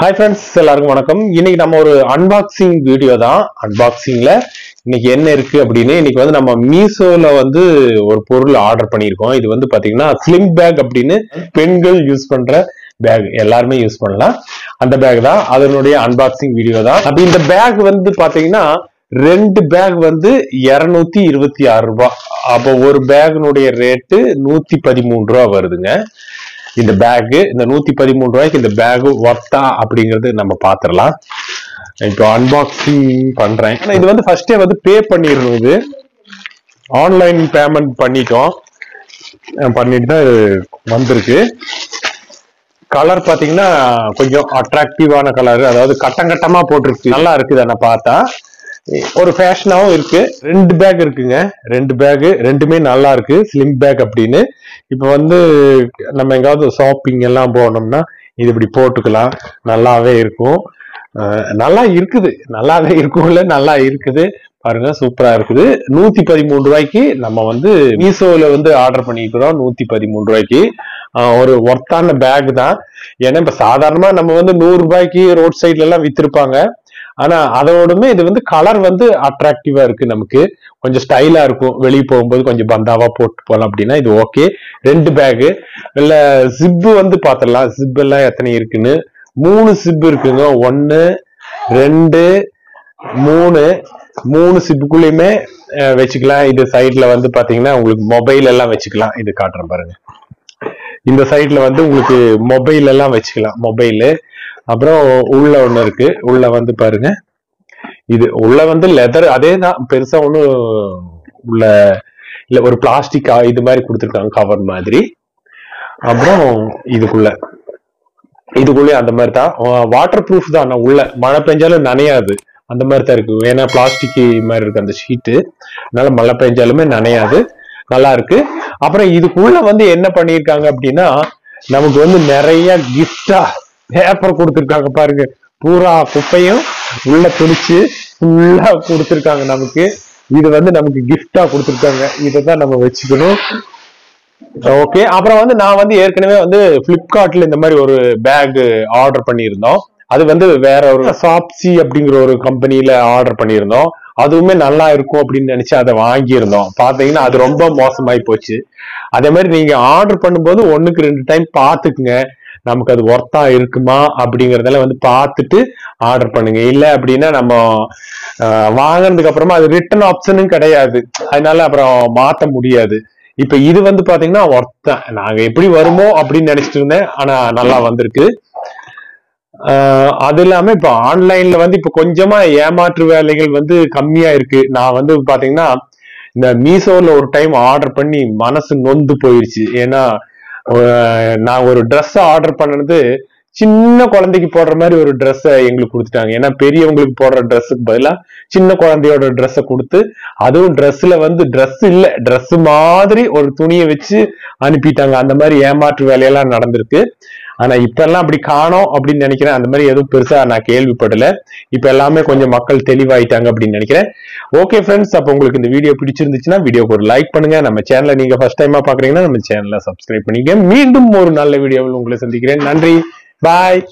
Hi friends, எல்லாருக்கும் வணக்கம். இன்னைக்கு நம்ம ஒரு அன்பாக்சிங் வீடியோ தான். அன்பாக்சிங்ல இன்னைக்கு என்ன இருக்கு அப்படின்னு இன்னைக்கு வந்து நம்ம மீஷோல வந்து ஒரு பொருள் ஆர்டர் பண்ணியிருக்கோம். இது வந்து பாத்தீங்கன்னா ஸ்லிங் பேக் அப்படின்னு பெண்கள் யூஸ் பண்ற பேக், எல்லாருமே யூஸ் பண்ணலாம். அந்த பேக் தான், அதனுடைய அன்பாக்சிங் வீடியோ தான். அப்ப இந்த பேக் வந்து பாத்தீங்கன்னா ரெண்டு பேக் வந்து 226 ரூபாய். அப்போ ஒரு பேக்னுடைய ரேட்டு 113 ரூபாய் வருதுங்க. இந்த பேக் இந்த 113 ரூபாய்க்கு இந்த பேக் ஒர்த்தா அப்படிங்கறது நம்ம பாத்திரலாம். இப்போ அன்பாக்சிங் பண்றேன். இது வந்து ஃபர்ஸ்டே வந்து பே பண்ணிடுறது, ஆன்லைன் பேமெண்ட் பண்ணிட்டோம். பண்ணிட்டு தான் வந்திருக்கு. கலர் பாத்தீங்கன்னா கொஞ்சம் அட்ராக்டிவான கலர், அதாவது கட்டம் கட்டமா போட்டிருக்கு. நல்லா இருக்குது. நான் பார்த்தா ஒரு ஃபேஷனாவும் இருக்கு. ரெண்டு பேக் இருக்குங்க, ரெண்டு பேக் ரெண்டுமே நல்லா இருக்கு. ஸ்லிம் பேக் அப்படின்னு இப்ப வந்து நம்ம எங்காவது ஷாப்பிங் எல்லாம் போனோம்னா இது இப்படி போட்டுக்கலாம், நல்லாவே இருக்கும். நல்லா இருக்குது, நல்லாவே இருக்கும்ல, நல்லா இருக்குது பாருங்க, சூப்பரா இருக்குது. 113 ரூபாய்க்கு நம்ம வந்து மீஷோல வந்து ஆர்டர் பண்ணிக்கிறோம். 113 ரூபாய்க்கு ஒரு ஒர்த்தான பேக் தான். ஏன்னா இப்ப சாதாரணமா நம்ம வந்து 100 ரூபாய்க்கு ரோட் சைட்ல எல்லாம் வித்திருப்பாங்க. ஆனா அதோடமே இது வந்து கலர் வந்து அட்ராக்டிவா இருக்கு, நமக்கு கொஞ்சம் ஸ்டைலா இருக்கும். வெளியே போகும்போது கொஞ்சம் பந்தாவா போட்டு போகலாம் அப்படின்னா இது ஓகே. ரெண்டு பேகு இல்ல ஜிப்பு வந்து பாத்திரலாம். ஜிப் எல்லாம் எத்தனை இருக்குன்னு 3 ஜிப் இருக்குங்க. 1 2 3 ஜிப்புக்குள்ளயுமே வச்சுக்கலாம். இது சைட்ல வந்து பாத்தீங்கன்னா உங்களுக்கு மொபைல் எல்லாம் வச்சுக்கலாம். இது காட்டுறேன் பாருங்க. இந்த சைட்ல வந்து உங்களுக்கு மொபைல் எல்லாம் வச்சுக்கலாம், மொபைலு. அப்புறம் உள்ள ஒண்ணு இருக்கு. உள்ள வந்து பாருங்க, இது உள்ள வந்து லெதர் அதே தான், பெருசா ஒண்ணும் உள்ள இல்ல, ஒரு பிளாஸ்டிக் இது மாதிரி கொடுத்துருக்காங்க, கவர் மாதிரி. அப்புறம் இதுக்குள்ளே அந்த மாதிரி தான், வாட்டர் ப்ரூஃப் தான். நான் உள்ள மழை பெஞ்சாலும் நனையாது, அந்த மாதிரி தான் இருக்கு. ஏன்னா பிளாஸ்டிக் மாதிரி இருக்கு அந்த ஷீட்டு, அதனால மழை பெஞ்சாலுமே நனையாது, நல்லா இருக்கு. அப்புறம் இதுக்குள்ள வந்து என்ன பண்ணிருக்காங்க அப்படின்னா நமக்கு வந்து நிறைய கிஃப்டா பேப்பர் கொடுத்துருக்காங்க பாருங்க. பூரா குப்பையும் உள்ள துணிச்சு ஃபுல்லா கொடுத்துருக்காங்க நமக்கு. இது வந்து நமக்கு கிஃப்டா கொடுத்துருக்காங்க, இதைதான் நம்ம வச்சுக்கணும். ஓகே. அப்புறம் வந்து நான் வந்து ஏற்கனவே வந்து பிளிப்கார்ட்ல இந்த மாதிரி ஒரு பேக் ஆர்டர் பண்ணியிருந்தோம். அது வந்து வேற ஒரு சாப்சி அப்படிங்கிற ஒரு கம்பெனில ஆர்டர் பண்ணியிருந்தோம். அதுவுமே நல்லா இருக்கும் அப்படின்னு நினைச்சு அதை வாங்கியிருந்தோம். பாத்தீங்கன்னா அது ரொம்ப மோசமாயி போச்சு. அதே மாதிரி நீங்க ஆர்டர் பண்ணும்போது 1க்கு 2 டைம் பாத்துக்குங்க, நமக்கு அது ஒர்த்தா இருக்குமா அப்படிங்கறதெல்லாம் வந்து பார்த்துட்டு ஆர்டர் பண்ணுங்க. இல்ல அப்படின்னா நம்ம வாங்கினதுக்கு அப்புறமா அது ரிட்டர்ன் ஆப்ஷனும் கிடையாது, அதனால அப்புறம் மாத்த முடியாது. இப்ப இது வந்து பாத்தீங்கன்னா ஒர்த்தா, நாங்க எப்படி வருமோ அப்படின்னு நினைச்சிட்டு இருந்தேன், ஆனா நல்லா வந்திருக்கு. அது இல்லாம இப்ப ஆன்லைன்ல வந்து இப்ப கொஞ்சமா ஏமாற்று வேலைகள் வந்து கம்மியா இருக்கு. நான் வந்து பாத்தீங்கன்னா இந்த மீஷோல ஒரு டைம் ஆர்டர் பண்ணி மனசு நொந்து போயிருச்சு. ஏன்னா நான் ஒரு ட்ரெஸ் ஆர்டர் பண்ணது சின்ன குழந்தைக்கு போடுற மாதிரி ஒரு ட்ரெஸ் எங்களுக்கு கொடுத்துட்டாங்க. ஏன்னா பெரியவங்களுக்கு போடுற ட்ரெஸ்ஸுக்கு பதிலா சின்ன குழந்தையோட ட்ரெஸ்ஸை கொடுத்து, அதுவும் ட்ரெஸ்ல வந்து ட்ரெஸ் இல்ல, ட்ரெஸ் மாதிரி ஒரு துணியை வச்சு அனுப்பிட்டாங்க. அந்த மாதிரி ஏமாற்று வேலையெல்லாம் நடந்திருக்கு. ஆனா இப்ப எல்லாம் அப்படி காணோம் அப்படின்னு நினைக்கிறேன். அந்த மாதிரி எதுவும் பெருசா நான் கேள்விப்படல. இப்ப எல்லாமே கொஞ்சம் மக்கள் தெளிவாயிட்டாங்க அப்படின்னு நினைக்கிறேன். ஓகே ஃப்ரெண்ட்ஸ், அப்ப உங்களுக்கு இந்த வீடியோ பிடிச்சிருந்துச்சுன்னா வீடியோக்கு ஒரு லைக் பண்ணுங்க. நம்ம சேனலை நீங்க ஃபர்ஸ்ட் டைமா பாக்குறீங்கன்னா நம்ம சேனலை சப்ஸ்கிரைப் பண்ணிக்க. மீண்டும் ஒரு நல்ல வீடியோவில் உங்களை சந்திக்கிறேன். நன்றி, பாய்.